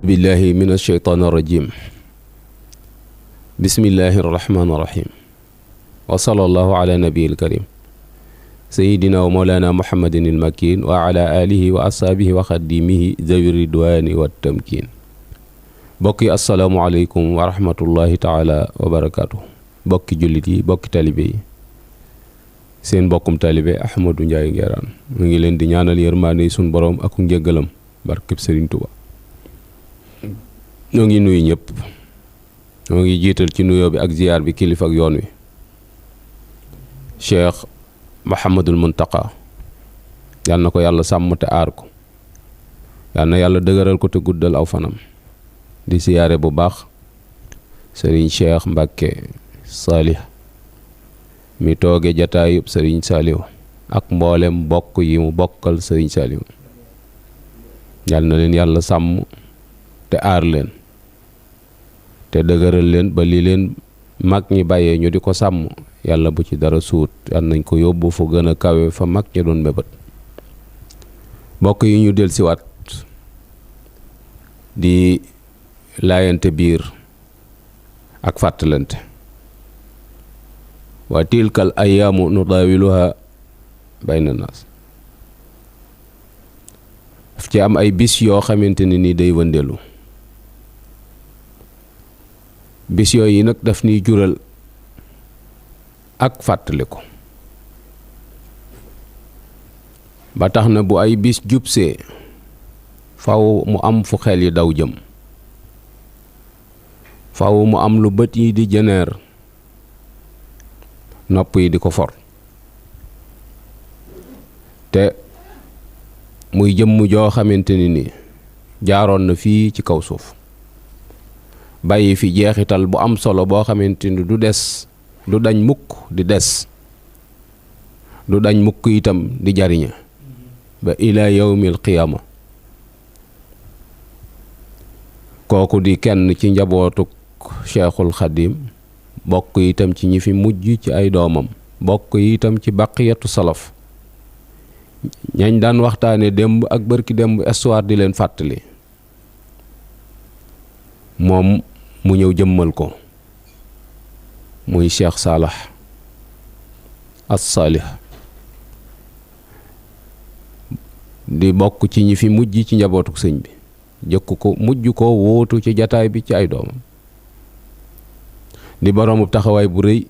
billahi min alsheytaan irrajim bismillahi irrahmani irrahim wa sallallahu ala nabiil karim sayidina wa mawlana muhammadin ilmakin wa ala alihi wa ashaabihi wa xadimihi zawi ridwani wa tamkin bokki asalaamualeykum wa rahmatullahi taala wa barakatuh bokki jullit yi bokki talibe yi seen bokkum talibe Ahmadou Ndiaye Nguerane mu ngi leen di ñaanal yërmaande suñ boroom ak njëggalam barkeb Sëriñ Tuba ñoo ngi nuyu ñëpp ñoo ngi jiital ci nuyoo bi ak ziyaar bi kilifa ak yoon wi Cheikh Mouhamadul Muntaqa yal na ko yàlla sàmm te aar ko yal na yàlla dëgëral ko te guddal aw fanam di siyaare bu baax Sëriñ Cheikh Mbàkke Saalih mi tooge jataayub Sëriñ Saaliw ak mboolem bokk yi mu bokkal Sëriñ Saaliw yal na leen yàlla sàmm te aar leen te dëgëral leen ba li leen mag ñi bàyyee ñu di ko sàmm yàlla bu ci dara suut yal nañ ko yóbbu fu gën a kawe fa mag ñi doon mébét mbokk yi ñu del siwaat di laayante biir ak fàttalante wa tilkal ayaamu nudaawiluha bayna naas daf ci am ay bis yoo xamante ne ni day wëndeelu bis yooyu nag daf ñuy jural ak fàttaliku ba tax na bu ay bis jubsee faw mu am fu xel yi daw jëm faw mu am lu bët yi di jëneer nopp yi di ko for te muy jëmm joo xamante ni jaaroon na fii ci kaw suuf bàyyi fi jeexital bu am solo boo xamante ni du dañ mukk di des du dañ mukk itam di jariña ba ila yawmil qiyaama kooku di kenn ci njabootuk Cheikhul Xadim bokk itam ci ñi fi mujj ci ay doomam bokk itam ci baqiyatu salaf ñañ daan waxtaane démb ak bërki démb histoire di leen fàttali moom mu ñëw jëmmal ko muy Cheikh Salah as-Salih di bokk ci ñi fi mujj ci njabootuk sëñ bi jëkk ko mujj ko wóotu ci jataay bi ci ay doomam di boroomu taxawaay bu rëy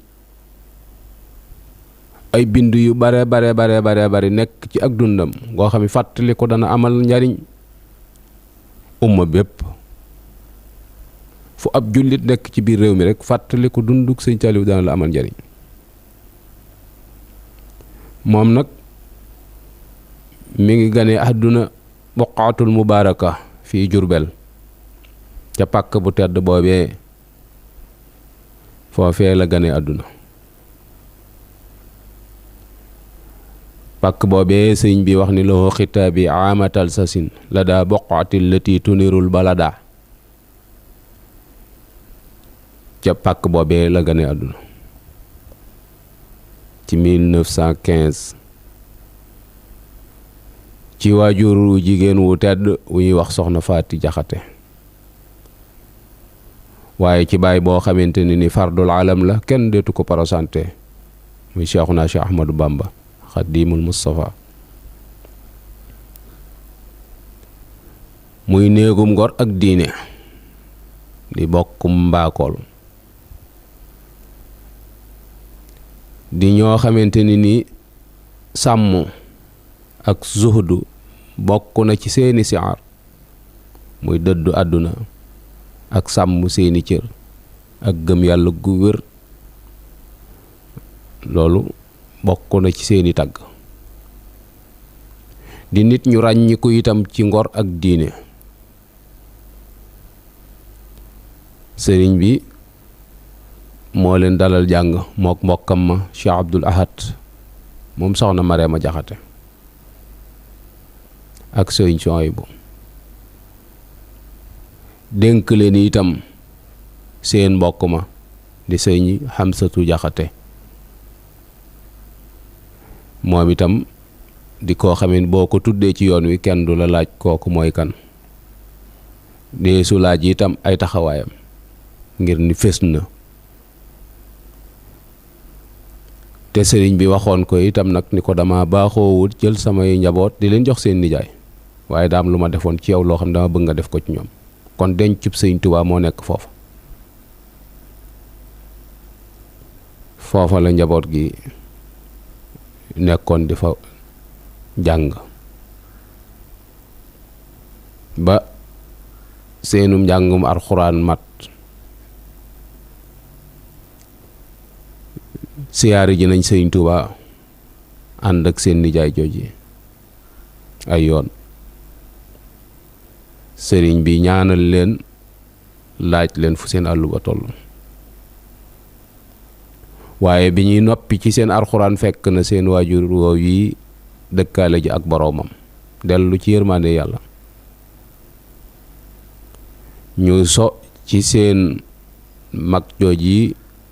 ay bind yu bare nekk ci ak dundam ngoo xam ne fàttali ko dana amal njariñ umma bépp fu ab jullit nekk ci biir réew mi rek fàttali ko dunduk Sëñ Saaliw dana la amal njariñ moom nag mi ngi gane àdduna boqaatul mubaaraka fii Jurbel ca pàkk bu tedd boobee foofee la gane àdduna pàkk boobee sëñ bi wax ni lahu xitaabi aamatal sasin la daa boqaatil lati tunirul balada ca pàkk boobee la gane àdduna ci 1915 ci waajuru jigéen wu tedd wu ñuy wax soxna Faati Jaxate waaye ci baay boo xamante ni fardul alam la kenn deetu ko parasante muy Cheikhuna Cheikh Ahmadou Bamba Xadimul Mustafa muy néegum ngor ak diine di bokkum mbaakool di ñoo xamante ni sàmm ak zuhdu bokk na ci seeni siar muy dëddu àdduna ak sàmm seeni cër ak gëm yàlla gu wér loolu bokk na ci seeni tagg di nit ñu ràññiku itam ci ngor ak diine sëriñ bi moo leen dalal jàng mook mbokkam ma Cheikh Abdul Ahad moom soxna Mareema Jaxate ak sëriñ Suhaybu dénk leen itam seen mbokk ma di sëriñ Xamsatu Jaxate moom itam di koo xamee boo ko tuddee ci yoon wi kenn du la laaj kooku mooy kan dee su laaj itam ay taxawaayam ngir ni fés na te sëriñ bi waxoon ko itam nag ni ko dama baaxoowut jël samay njaboot di leen jox seen nijaay waaye daam lu ma defoon ci yow loo xam ne dama bëgg nga def ko ci ñoom kon dencub sëriñ Tuubaa moo nekk foofa foofa la njaboot gi nekkoon di fa jàng ba seenum njàngum alxuraan mat siyaari ji nañ sëriñ Tuubaa ànd ak seen nijaay jooji ay yoon sëriñ bi ñaanal leen laaj leen fu seen àllu ba toll waaye bi ñuy noppi ci seen alxuraan fekk na seen waajur woow yi dëkkaale ji ak boroomam dellu ci yërmande yàlla ñu so ci seen mag jooj yi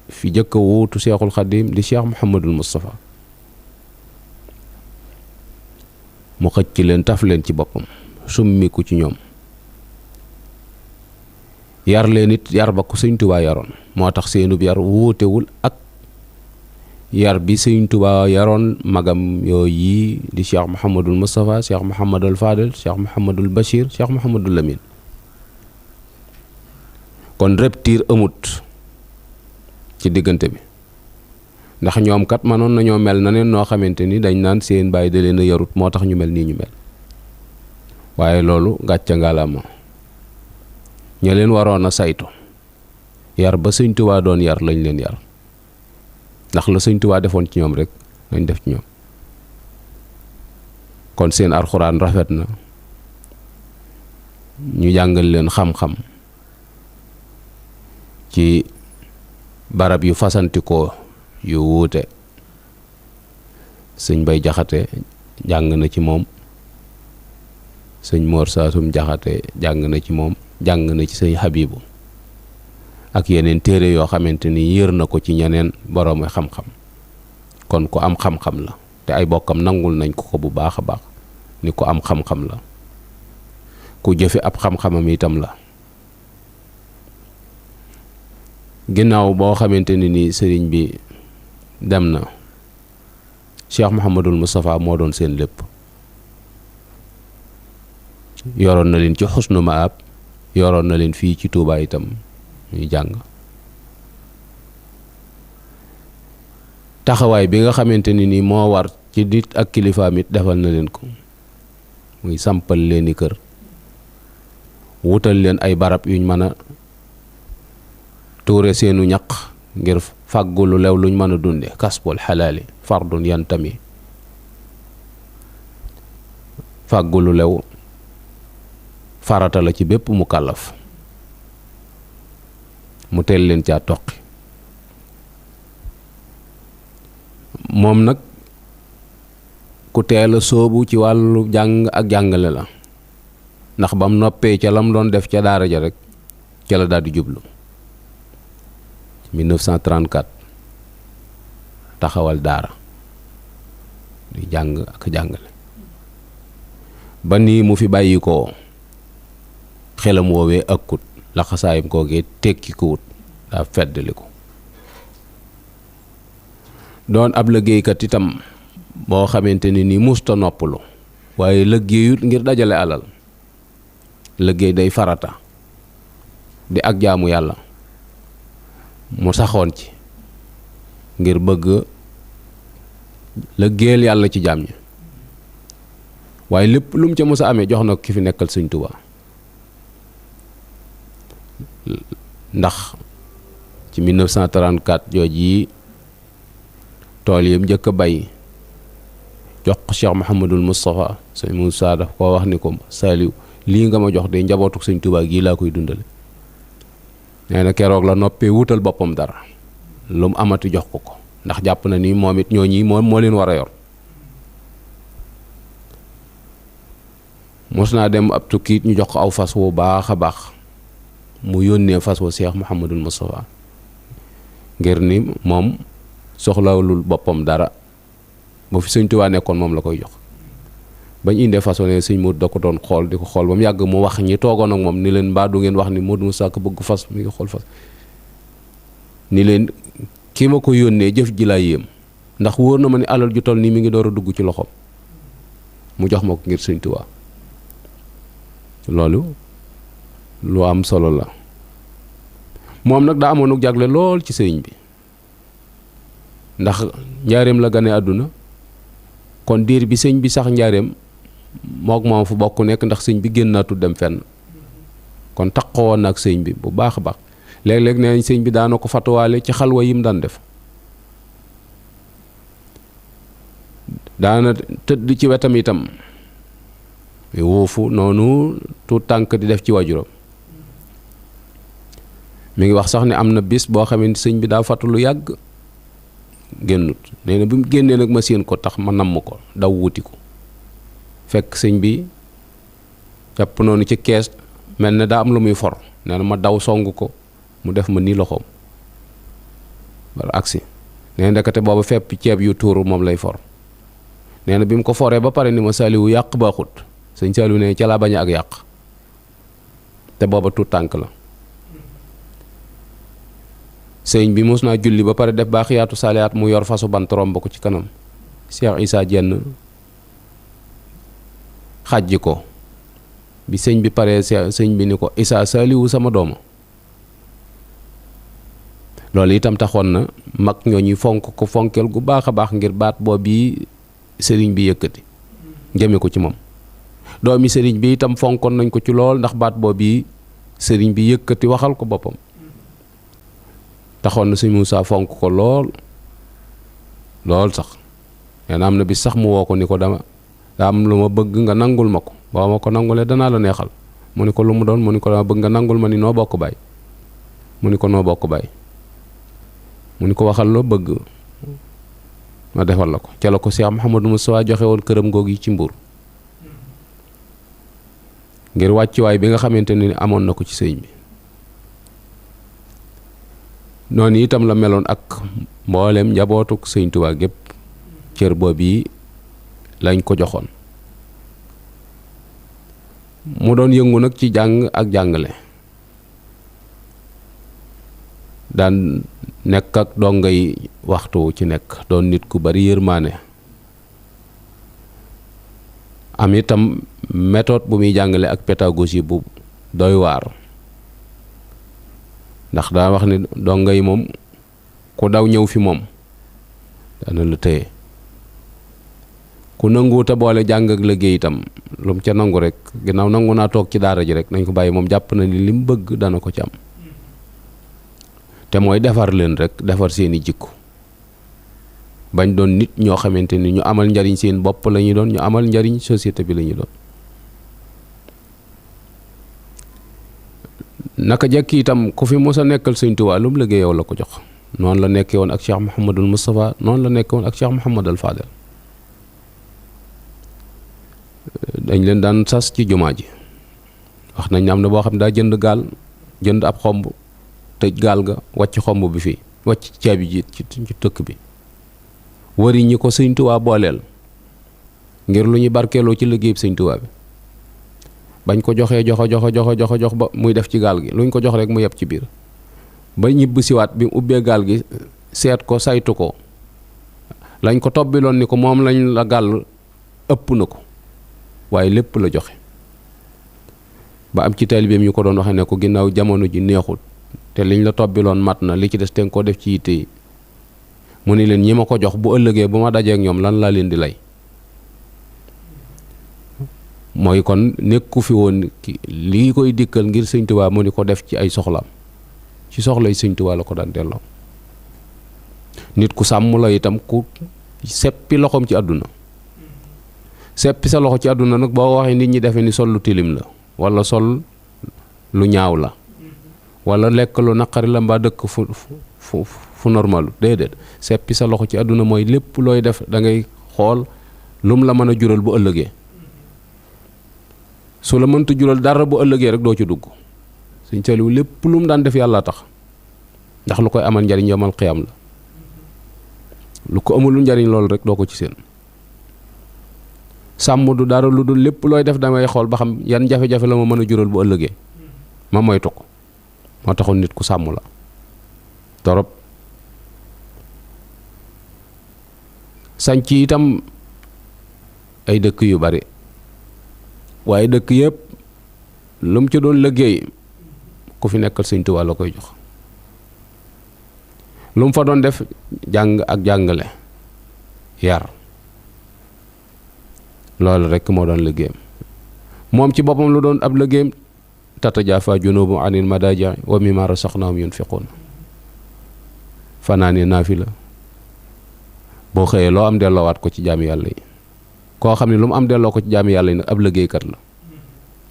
fi jëkk a wuutu Seexul Xadiim di Cheikh Mouhamadul Moustapha mu xëcc leen taf leen ci boppam summiku ci ñoom yar leen it yar ba ko Sëñ Tuubaa yaroon moo tax seenub yar wuutewul ak yar bi Sëñ Tuubaa yaroon magam yooyu yi di Cheikh Mouhamadul Moustapha Cheikh Mouhamadul Fadel Cheikh Mouhamadul Bachir Cheikh Mouhamadul Lamine kon rupture amut ci diggante bi ndax ñoom kat mënoon nañoo mel na neen noo xamante ni dañ naan seen baay da leen a yarut moo tax ñu mel nii ñu mel waaye loolu gàcce ngalaama ña leen waroon a saytu yar ba Sëñ Tuubaa doon yar lañ leen yar ndax la Sëñ Tuubaa defoon ci ñoom rek lañ def ci ñoom kon seen alxuraan rafet na ñu jàngal leen xam-xam ci barab yu fasantikoo yu wuute sëñ Bay Jaxate jàng na ci moom sëñ Moor Saasum Jaxate jàng na ci moom jàng na ci sëñ Habibu ak yeneen téere yoo xamante ni yër na ko ci ñeneen boroomi xam-xam kon ku am xam-xam la te ay bokkam nangul nañ ko bu baax a baax ni ku am xam-xam la ku jëfe ab xam-xamam itam la ginnaaw boo xamante ni nii sëriñ bi dem na Cheikh Mouhamadul Moustapha moo doon seen lépp yoroon na leen ci xusnu maab yoroon na leen fii ci Touba itam ñuy jàng taxawaay bi nga xamante ni nii moo war ci nit ak kilifaam it defal na leen ko muy sampal leeni kër wutal leen ay barab yuñ mën a tuure seenu ñaq ngir fàggu lu lew luñ mën a dunde kasbul xalaali fardun yantami fàggu lu lew farata la ci bépp mu kàllaf mu teel leen caa toqi moom nag ku teel a sóobu ci wàllu jàng ak jàngale la ndax bam noppee ca lam doon def ca daara ja rek ca la daal di jublu 1934 taxawal daara di jàng ak jàngale ba nii mu fi bàyyi ko xelam woowee ëkkut laxasaayam koogee tekki ko wut daa feddali ko doon ab liggéeykat itam boo xamante ni nii musta noppalu waaye liggéeyut ngir dajale alal liggéey day farata di ak jaamu yàlla mu saxoon ci ngir bëgg liggéeyal yàlla ci jaam ñi waaye lépp lu mu ca mës a amee jox na ki fi nekkal Sëñ Tuubaa ndax ci 1934 jooj yi tool yi njëkk a bay jox ko Cheikh Mouhamadul Moustapha sëñ Moussa daf koo wax ni ko Saliou lii nga ma jox de njabootuk Sëñ Tuubaa gii laa koy dundale nee na keroog la noppee wutal boppam dara lu mu amati jox ko ndax jàpp na ni moom it ñooñi moom moo leen war a yor mos naa dem ab tukkiit ñu jox ko aw fas wu baax a baax mu yónnee fas wa Cheikh Mouhamadul Moustapha ngir ni moom soxlawul boppam dara bu fi Sëñ Tuubaa nekkoon moom la koy jox bañ indee façonné sëñ Modou da ko doon xool di ko xool ba mu yàgg mu wax ñi toogoon ak moom ni leen mbaa du ngeen wax ni Modou Moussa Ka bëgg fas mi ngi xool fas ni leen kii ma ko yónnee jëf ji laa yéem ndax wóor na ma ni alal ju toll nii mi ngi door a dugg ci loxoom mu jox ma ko ngir sëñ Tuubaa loolu lu am solo la moom nag daa amoon jagle lool ci sëriñ bi ndax njaareem la gane àdduna kon diir bi sëñ bi sax njaareem mook moom fu bokk nekk ndax sëñ bi génnaatul dem fenn kon taqoon na ak sëñ bi bu baax a baax léeg-léeg nee nañ sëñ bi daana ko fatuwaale ci xalwa yim daan def daana tëdd ci wetam itam woofu noonu tuut tànk di def ci wajuram mi ngi wax sax ne am na bis boo xamante sëñ bi daa fatu lu yàgg génnut nee na bi mu génnee nag ma séen ko tax ma namm ko daw wuti ko fekk sëñ bi jàpp noonu ci kees mel ne daa am lu muy for nee na ma daw song ko mu def ma nii loxoom bala agsi nee na ndekete booba fepp ceeb yu tuuru moom lay for nee na bi mu ko foree ba pare ni ma Saliou yàq baaxut sëñ Saliou ne ca laa bañ ak yàq te booba tuut tànk la sëñ bi mos naa julli ba pare def baaxiyaatu saaliyaat mu yor fasu bant romb ko ci kanam Cheikh Issa Diène xàjji ko bi sëñ bi paree sëñ bi ni ko Issa Saliou sama dooma loolu itam taxoon na mag ñooñu fonk ko fonkeel gu baax a baax ngir baat boobu yi sëriñ bi yëkkati jëme ko ci moom doomi sëriñ bi itam fonkoon nañ ko ci lool ndax baat boobu yi sëriñ bi yëkkati waxal ko boppam taxoon na sëñ Moussa fonk ko lool sax nee na am na bis sax mu woo ko ni ko daa am lu ma bëgg nga nangul ma ko boo ma ko nangulee danaa la neexal mu ni ko lu mu doon mu ni ko dama bëgg nga nangul ma ni noo bokk baay mu ni ko noo bokk baay mu ni ko waxal loo bëgg ma defal la ko ca la ko Cheikh Mouhamadou Moustapha joxe woon këram googu yi ci Mbuur ngir wàccuwaay bi nga xamante ni amoon na ko ci sëñ bi noonu itam la meloon ak mboolem njabootuk sëñ Tuubaa gépp cër boobu yi lañ ko joxoon mu doon yëngu nag ci jàng ak jàngale daan nekk ak donga yi waxtu ci nekk doon nit ku bari yërmaane am itam méthode bu muy jàngale ak pédagogie bu doy waar ndax daa wax ni donga yi moom ku daw ñëw fi moom dana la téye ku nanguwuta boole jàng ak liggéey itam lu mu ca nangu rek ginnaaw nangu naa toog ci daara ji rek nañ ko bàyyi moom jàpp na ni li mu bëgg dana ko ci am te mooy defar leen rek defar seeni jikko bañ doon nit ñoo xamante ni ñu amal njariñ seen bopp la ñu doon ñu amal njariñ société bi la ñu doon naka jekk itam ku fi mos a nekkal sëñ Tuubaa lu mu liggéey yow la ko jox noonu la nekkee woon ak Cheikh Mouhamadul Moustapha noonu la nekkee woon ak Cheikh Mouhamadul Fadel dañ leen daan sas ci jumaa ji wax nañ ne am na boo xam ne daa jënd gaal jënd ab xomb tëj gaal ga wàcc xomb bi fii wàcc caabi ji ci tëkk bi wari ñi ko sëñ Tuubaa booleel ngir lu ñu barkeeloo ci liggéey bi sëñ Tuubaa bi bañ ko joxee jox ba muy def ci gaal gi luñ ko jox rek mu yeb ci biir ba ñibb siwaat bi mu ubbee gaal gi seet ko saytu ko lañ ko tobbiloon ni ko moom lañ la gàll ëpp na ko waaye lépp la joxe ba am ci taalibeem ñu ko doon waxe ne ko ginnaaw jamono ji neexut te liñ la tobbiloon mat na li ci des te nga ko def ci yitte yi mu ni leen ñi ma ko jox bu ëllëgee bu ma dajee ak ñoom lan laa leen di lay mooy kon nekku fi woon lii koy dikkal ngir sëñ Tuubaa mu ni ko def ci ay soxlaam ci soxlay sëñ Tuubaa la ko daan delloo nit ku sàmm la itam ku seppi loxoom ci àdduna seppi sa loxo ci àdduna nag boo waxee nit ñi defe ni sol lu tilim la walla sol lu ñaaw la walla lekk lu naqari la mbaa dëkk fu normalu déedéet seppi sa loxo ci àdduna mooy lépp looy def da ngay xool lum la mën a jural bu ëllëgee su la mënta jural dara bu ëllëgee rek doo ci dugg Sëñ Saliou lépp lu mu daan def yàlla tax ndax lu koy amal njariñ yomal xiyam la lu ko amul njariñ loolu rek doo ko ci seen sàmm du dara lu dul lépp looy def damay xool ba xam yan jafe-jafe la ma mën a jural bu ëllëgee ma moytu ko. moo taxoon nit ku sàmm la torop. sanc itam ay dëkk yu bari waaye dëkk yëpp lu mu ci doon liggéey ku fi nekkal Sëñ Tuubaa la koy jox. lu mu fa doon def jàng ak jàngale yar loolu rekk moo doon liggéeyam. moom ci boppam lu doon ab liggéeyam tatajaafa junuubuhum anil madaaji' wa mimmaa razaqnaahum yunfiquun. fanaane naafila boo xëyee loo am delloowaat ko ci jaami yàlla yi. koo xam ne lu mu am delloo ko ci jaami yàlla yi nag ab liggéeykat la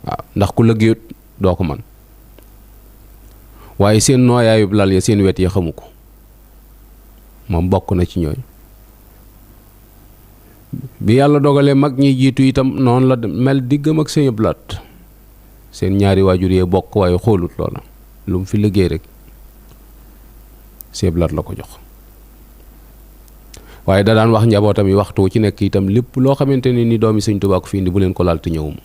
waaw ndax ku liggéeyut doo ko man waaye seen nooyaayub lal ya seen wet ya xamu ko moom bokk na ci ñooy. bi yàlla dogalee mag ñi jiitu itam noonu la mel diggam ak Sëñ Abdu Lahat seen ñaari waajur yee bokk waaye xoolut loola lu mu fi liggéey rek Sëñ Abdu Lahat la ko jox. waaye da daan wax njabootam yi waxtu ci nekk itam lépp loo xamante ne ni doomi Sëñ Tuubaa ko fi indi bu leen ko laal te ñëwuma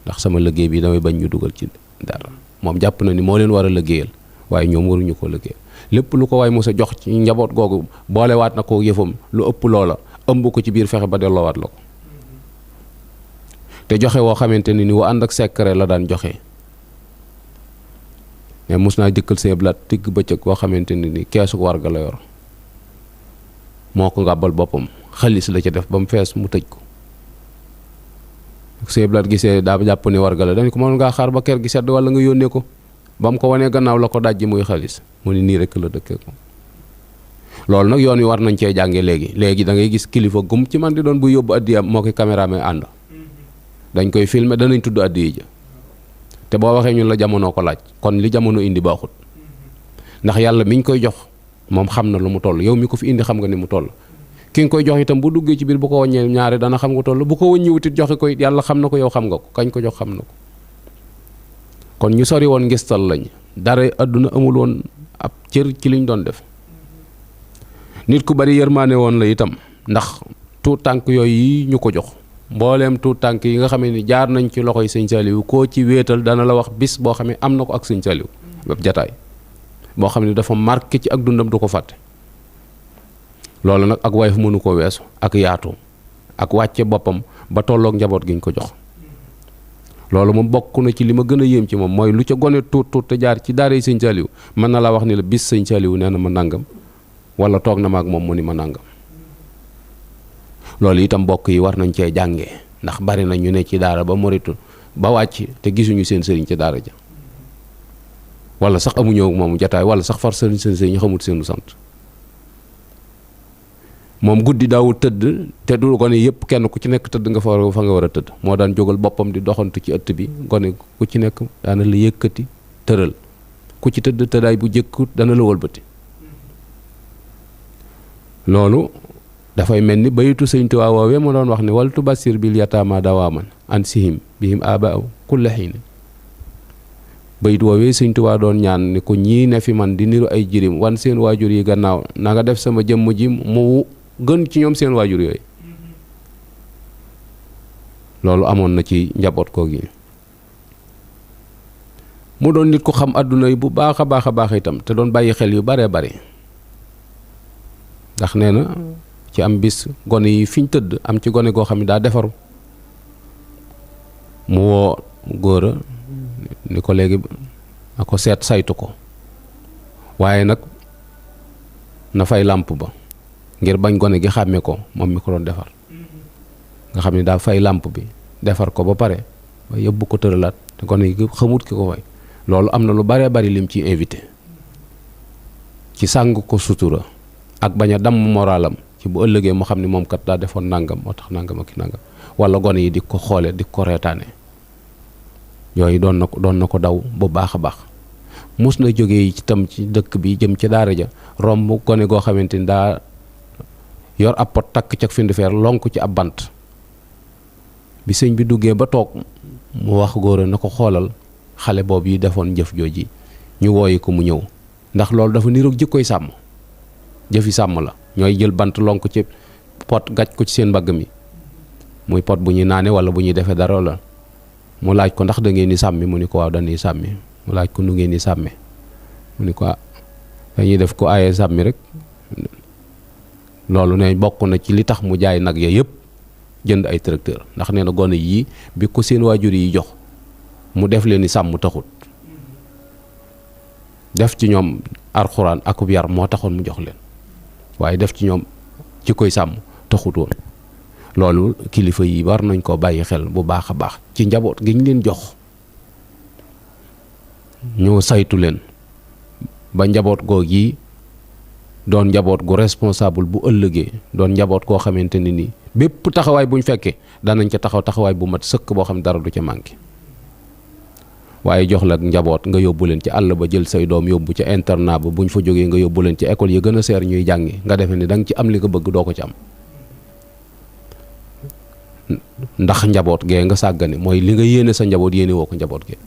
ndax sama liggéey bi damay bañ ñu dugal ci dara. moom jàpp na ni moo leen war a liggéeyal waaye ñoom waruñu ko liggéeyal lépp lu ko waay mos a jox ci njaboot googu boolewaat na ko yëfam lu ëpp loola ëmb ko ci biir fexe ba delloowaat la ko te joxe woo xamante ne ni wu ànd ak secret la daan joxe. mais mos naa jëkkal Sëñ Abdu Lahat digg bëccëg koo xamante ne ni keesu warga la yor moo ko ngàbbal boppam xaalis la ca def ba mu fees mu tëj ko. Sëñ Abdu Lahat gisee daa jàpp ni warga la dañ ko mën ngaa xaar ba kër gi sedd wala nga yónnee ko ba mu ko wanee gannaaw la ko dajji muy xaalis mu ni nii rek la dëkkee ko. loolu nag yoon wi war nañ cee jànge léegi da ngay gis kilifa gum ci man di doon bu yóbbu addiyam moo koy caméraman ànd dañ koy filmer danañ tudd addiya ja te boo waxee ñun la jamono ko laaj kon li jamono indi baaxut ndax yàlla miñ koy jox moom xam na lu mu toll yow mi ko fi indi xam nga ni mu toll. ki nga koy jox itam bu duggee ci biir bu ko wàññee ñaare dana xam nga toll bu ko wàññiwutit joxe ko yàlla xam na ko yow xam nga ko kañ ko jox xam na ko. kon ñu sori woon ngistal lañ dara àdduna amul woon ab cër ci liñ doon def. nit ku bari yërmaane woon la itam ndax tuut tànk yooyu yi ñu ko jox mbooleem tuut tànk yi nga xam ne jaar nañ ci loxoy Sëñ Saliou koo ci wéetal dana la wax bis boo xam ne am na ko ak Sëñ Saliou bépp jataay boo xam ne dafa marqué ci ak dundam du ko fàtte. loolu nag ak wayef mënu ko weesu ak yaatu ak wàcce boppam ba tolloog njaboot gi ñu ko jox. loolu moom bokk na ci li ma gën a yéem ci moom mooy lu ca gone tuut tuut te jaar ci daara Sëñ Saliou mën na la wax ni la bis Sëñ Saliou nee na ma nangam wala toog na ma ak moom mu ni ma nangam. loolu itam mbokk yi war nañ cee jàngee ndax bari na ñu ne ci daara ba moritu ba wàcc te gisuñu seen sëriñ ci daara ja wala sax amuñoo moom jataay wala sax far seen sëriñ xamut seenu sant. moom guddi daawul tëdd te du gone yëpp kenn ku ci nekk tëdd nga fa nga war a tëdd moo daan jógal boppam di doxantu ci ëtt bi gone ku ci nekk daana la yëkkati tëral ku ci tëdd tëddaay bu jëkkut dana la wëlbati. loolu dafay mel ni bayitu Sëñ Tuubaa woowee ma doon wax ne wal tubassir bil yataama dawaaman ansihim bihim abaa kulla hiin. bayit woowee Sëñ Tuubaa doon ñaan ni ko ñii ne fi man di niru ay jirim wan seen waajur yi gannaaw na nga def sama jëmm ji mu gën ci ñoom seen waajur yooyu. loolu amoon na ci njaboot koo gi mu doon nit ku xam àdduna yi bu baax a baax a baax itam te doon bàyyi xel yu baree bari ndax nee na ci am bis gone yi fiñ tëdd am ci gone goo xam ne daa defaru mu woo góora ni ko léegi na ko seet saytu ko waaye nag na fay làmp ba ngir bañ gone gi xàmme ko moom mi ko doon defar nga xam ne daa fay làmp bi defar ko ba pare ba yóbbu ko tëralaat te gone gi xamut ki ko fay. loolu am na lu baree bari lim ci invité ci sàng ko sutura ak bañ a damm moralam ci bu ëllëgee mu xam ne moom kat daa defoon nangam moo tax nangam ak ki nangam wala gone yi di ko xoole di ko reetaane yooyu doon na ko daw bu baax a baax. mus na jógee itam ci dëkk bi jëm ci daara ja romb gone goo xamante ni daa yor ab pot takk ca findi feer lonk ci ab bant bi sëñ bi duggee ba toog mu wax góor na ko xoolal xale boobu yi defoon jëf jooji ñu wooyi ko mu ñëw ndax loolu dafa niroog jikkoy sàmm jëfi sàmm la ñooy jël bant lonk ci pot gàcc ko ci seen mbagg mi muy pot bu ñuy naane wala bu ñuy defee dara la. mu laaj ko ndax da ngeen di sàmmi mu ni ko waaw dañuy sàmmi. mu laaj ko nu ngeen di sàmme mu ni ko dañuy def ko aaye sàmmi rek. loolu ne bokk na ci li tax mu jaay nag ya yëpp jënd ay tracteur ndax nee na gone yii bi ko seen waajur yi jox mu def leen ni sàmm taxut. def ci ñoom alxuraan akub yar moo taxoon mu jox leen waaye def ci ñoom ci koy sàmm taxut woon. loolu kilifa yi war nañ koo bàyyi xel bu baax a baax ci njaboot gi ñu leen jox ñu saytu leen ba njaboot goog yi doon njaboot gu responsable bu ëllëgee doon njaboot koo xamante ne nii bépp taxawaay buñ fekkee danañ ca taxawaay bu mat sëkk boo xam ne dara du ca manqué. waaye jox la njaboot nga yóbbu leen ci àll ba jël say doom yóbbu ca internat ba buñ fa jógee nga yóbbu leen ci école yi gën a seer ñuy jàngi nga defee ni da nga ci am li nga bëgg doo ko ci am. ndax njaboot gee nga sàggane mooy li nga yéene sa njaboot yéene woo ko njaboot gee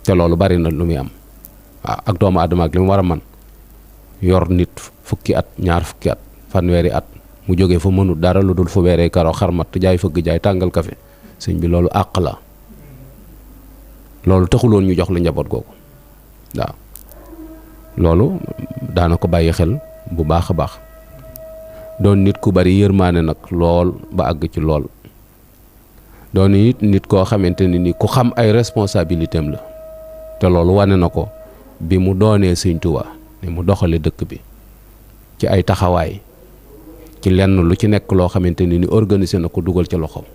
te loolu bari na lu muy am waaw ak doomu aadama ak li mu war a man yor nit fukki at ñaar fukki at fanweeri at mu jógee fa mënut dara lu dul fu weeree karo xarmat jaay fëgg jaay tàngal kafe sëñ bi loolu àq la loolu taxuloon ñu jox la njaboot googu waaw loolu daana ko bàyyi xel bu baax a baax doon nit ku bari yërmaane nag lool ba àgg ci lool doon nit koo xamante ni ku xam ay responsabilité am la te loolu wane na ko bi mu doonee Sëñ Tuubaa ni mu doxale dëkk bi ci ay taxawaay ci lenn lu ci nekk loo xamante ni organisé na ko dugal ca loxoom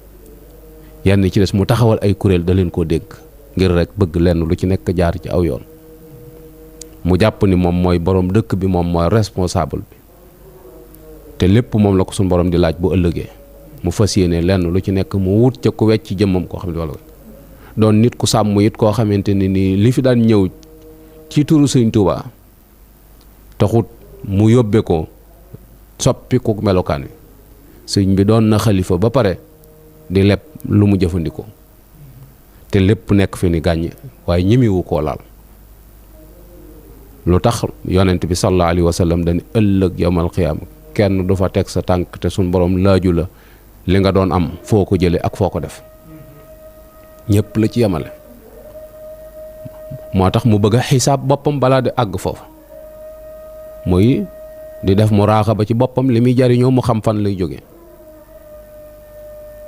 yenn ci des mu taxawal ay kuréel da leen koo dégg ngir rek bëgg lenn lu ci nekk jaar ci aw yoon mu jàpp ni moom mooy borom dëkk bi moom mooy responsable bi te lépp moom la ko suñu borom di laaj bu ëllëgee mu fas yéene lenn lu ci nekk mu wut ca ku wecc jëmmam koo xam ne wala doon nit ku sàmm it koo xamante ni nii li fi daan ñëw ci turu Sëñ Tuubaa taxut mu yóbbe ko soppi ku melokaan wi sëñ bi doon na xalifa ba pare di leb lu mu jëfandikoo te lépp nekk fi ni gàññ waaye ñimiwu koo laal lu tax yonent bi sallallahu alayhi wa sallam dañu ëllëg yawmal qiyaama kenn du fa teg sa tànk te suñ borom laaju la li nga doon am foo ko jële ak foo ko def ñëpp la ci yemale moo tax mu bëgg a xisaab boppam balaa di àgg foofu muy di def muraaxaba ci boppam li muy jariñoo mu xam fan lay jóge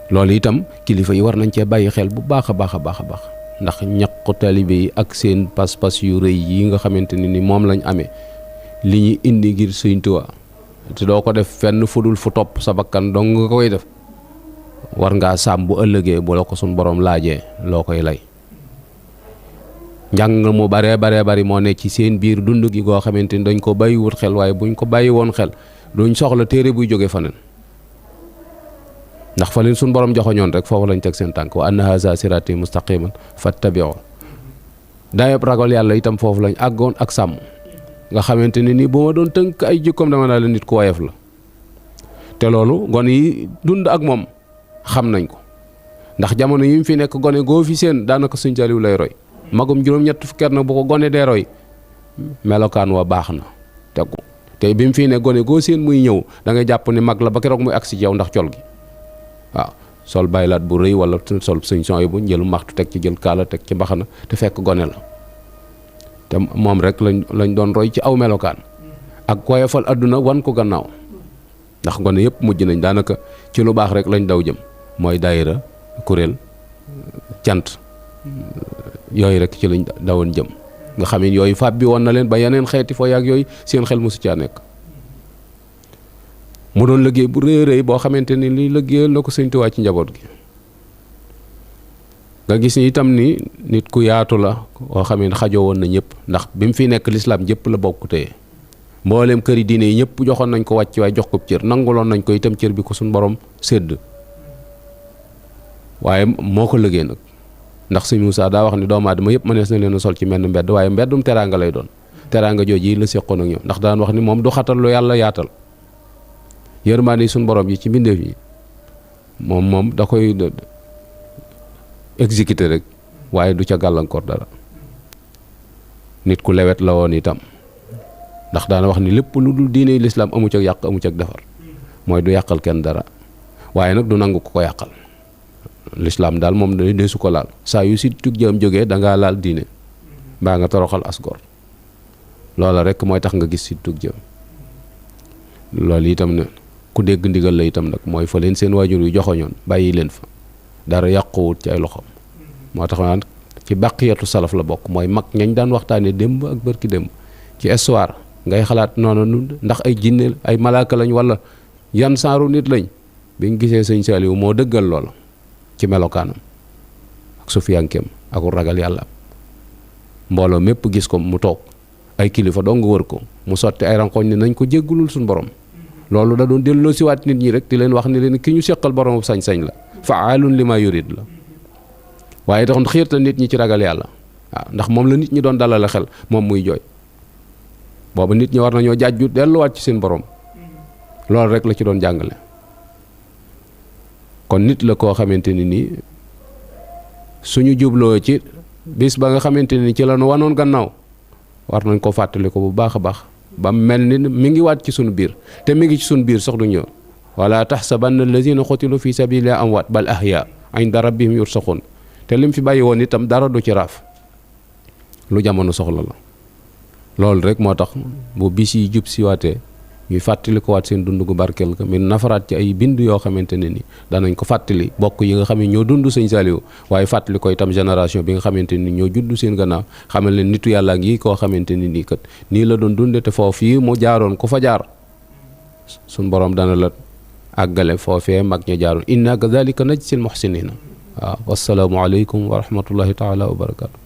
loolu itam kilifa yi war nañ cee bàyyi xel bu baax a baax a baax a baax ndax ñaqu taalibe yi ak seen pas-pas yu rëy yi nga xamante ni moom lañ amee li ñu indi ngir Sëñ Tuubaa te doo ko def fenn fudul fu topp sa bakkan dong nga koy def war ngaa sàmm bu ëllëgee bu la ko suñ borom laajee loo koy lay njàng mu baree bari moo ne ci seen biir dund gi goo xamante ni dañ ko bàyyiwut xel waaye buñ ko bàyyi woon xel duñ soxla téere buy jóge faneen ndax fa leen suñ borom joxoñoon rek foofu lañ teg seen tànk wa anna haza sirati mustaqiman fattabi'u dayeb ragal yàlla itam foofu lañ àggoon ak sàmm nga xamante ne nii bu ma doon tënk ay jikkoom dama naa la nit ku woyof la te loolu gone yi dund ak moom xam nañ ko ndax jamono yi mu fi nekk gone goo fi seen daanaka Sëñ Saaliw lay roy magum juróom-ñett fukki at nag bu ko gone dee roy melokaan wa baax na tegu te bi mu fi ne gone goo seen muy ñëw da ngay jàpp ni mag la ba keroog muy agsi ci yow ndax col gi waaw sol baylaat bu rëy wala sol sëñ son yi bu njëlu maxtu teg ci jël kaala teg ci mbaxana te fekk gone la te moom rek lañ doon roy ci aw melokaan ak woyofal àdduna wan ko gannaaw ndax gone yëpp mujj nañ daanaka ci lu baax rek lañ daw jëm mooy daayira kuréel cant yooyu rek ci lañ dawoon jëm nga xam ne yooyu fab bi woon na leen ba yeneen xeeti foo yaag yooyu seen xel mosu caa nekk mu doon liggéey bu rëy rëy boo xamante ni li liggéeyal na ko Sëñ Tuubaa ci njaboot gi nga gis ni itam ni nit ku yaatu la koo xam ne xajoo woon na ñëpp ndax bi mu fi nekk lislaam ñëpp la bokk téye mbooleem këri diine yi ñëpp joxoon nañ ko wàcc waaye jox ko cër nanguloon nañ ko itam cër bi ko suñ borom sédd waaye moo ko liggéey nag ndax Sëñ Muusaa daa wax ni doomu aadama yëpp mënees na leen a sol ci menn mbedd waaye mbeddum teraanga lay doon teraanga jooju yi la seqoon ak ñoom ndax daan wax ni moom du xatal lu yàlla yaatal yërmaande yi suñ borom yi ci mbindeef yi moom da koy exécuter rek waaye du ca gàllankoor dara nit ku lewet la woon itam ndax daana wax ni lépp lu dul diine lislaam amu ca yàq amu ca defar mooy du yàqal kenn dara waaye nag du nangu ko yàqal. Lislaam daal moom day su ko laal saa yu si tug jëm jógee da ngaa laal diine mbaa nga toroxal asgor loola rek mooy tax nga gis si tug jëm. loolu itam ne ku dégg ndigal la itam nag mooy fa leen seen waajur yu joxoñoon bàyyi leen fa dara yàquwut ci ay loxoom. moo tax naan ci bàqiyatu salaf la bokk mooy mag ñañ daan waxtaane démb ak bërki démb ci histoire ngay xalaat noonu ndax ay jinne ay malaaka lañ wala yan saaru nit lañ. bi nga gisee sëñ Saliou moo dëggal loola ci melokaanam ak sufiyankeem ak ragal yàlla mbooloo mépp gis ko mu toog ay kilifa doo nga wër ko mu sotti ay rankoñ ne nañ ko jéggulul suñu borom. loolu da doon delloo siwaat nit ñi rek di leen wax ni leen ki ñu seqal borom sañ-sañ la faalun li ma yurid la waaye tax xiirta nit ñi ci ragal yàlla waaw ndax moom la nit ñi doon dalale xel moom muy jooy booba nit ñi war nañoo jaajju delluwaat ci seen borom loolu rek la ci doon jàngale. kon nit la koo xamante ni nii suñu jubloo ci bis ba nga xamante ni ci la nu wanoon gannaaw war nañ ko fàttali ko bu baax a baax ba mel ni mi ngi waat ci sunu biir te mi ngi ci sunu biir sax du ñëw wala taxsabanna allazina xutilu fi sabilillahi amwaat bal ahya inda rabbihim yursaxun te lim fi bàyyi woon itam dara du ci raaf lu jamono soxla la. loolu rek moo tax bu bis yi jub si waatee ñuy fàttali ko waat seen dund gu barkeel ka min nafaraat ci ay bind yoo xamante ne ni danañ ko fàttali bokk yi nga xam ne ñoo dund sëñ Saliou waaye fàttali ko itam génération bi nga xamante ni ñoo judd seen gannaaw xamal leen nitu yàlla ngi koo xamante ni nii kat nii la doon dunde te foofu yi mu jaaroon ku fa jaar suñ borom dana la àggale foofee mag ña jaaroon inna kadhalika najzil muhsinina waaw wassalaamu aleykum wa rahmatullahi taala wa barakatu